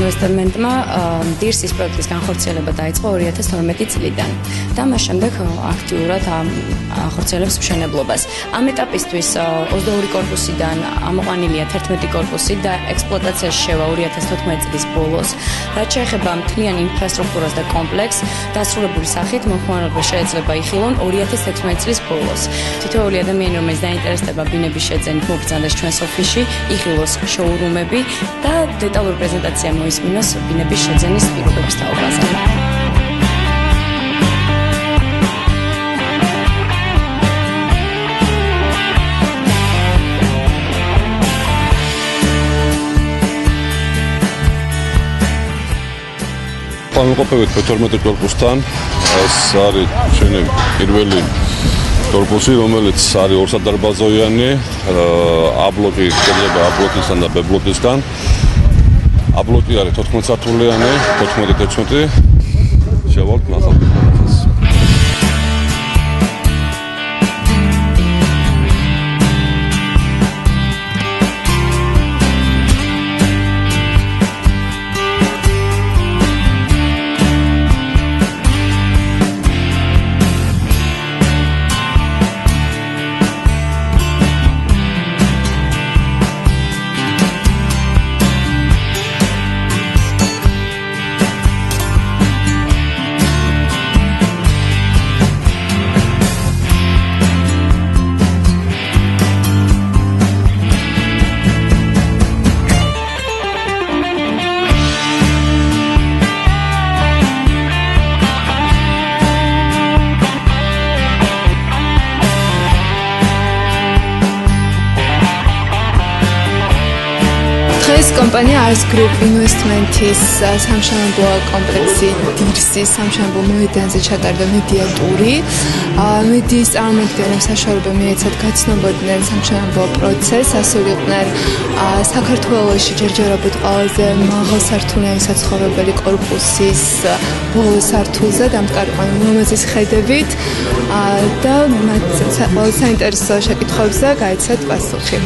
ინვესტმენტმა დირსის პროექტის განხორციელება დაიწყო 2012 წლიდან და მას შემდეგ აქტიურად ახორციელებს მშენებლობას. Ამ ეტაპისთვის 22 კორპუსიდან ამოყვანილია 11 კორპუსი და ექსპლუატაციაში შევა 2014 წლის ბოლოს. რაც შეეხება მთლიან ინფრასტრუქტურას და კომპლექსს, დასრულებული სახით მოხმარება შეიძლება იხილონ 2016 წლის ბოლოს. თითოეული ადამიანი, რომელიც დაინტერესდება ბინების შეძენით, მოგზავნეს ჩვენს ოფისში, იხილოს შოურუმები და დეტალური პრეზენტაცია მოისმინოს ბინების შეძენის პირობების თაობაზე. Planყოფებით 12 კორპუსთან ეს არის ჩვენი პირველი კორპუსი, რომელიც არის ორსადარბაზოიანი, A ბლოკი შედგება A ბლოკისგან და B ბლოკისგან. A ბლოკი არის 14 სართულიანი, 14-11 შევალთ ნახავთ. ეს კომპანია Ars Group Investment-ის სამშენებლო კომპლექსი დირსის სამშენებლო მოედანზე ჩატარდა მედია ტური. მედიის წარმომადგენლებს საშუალება მიეცათ გაცნობოდნენ სამშენებლო პროცესს, ასევე იყვნენ საქართველოში ჯერჯერობით ყველაზე მაღალსართულიანი საცხოვრებელი კორპუსის ბოლო სართულზე დამტკარყვანი მომაზის ხედებით და მათ საინტერესო შეკითხვებზე გაიცათ პასუხი.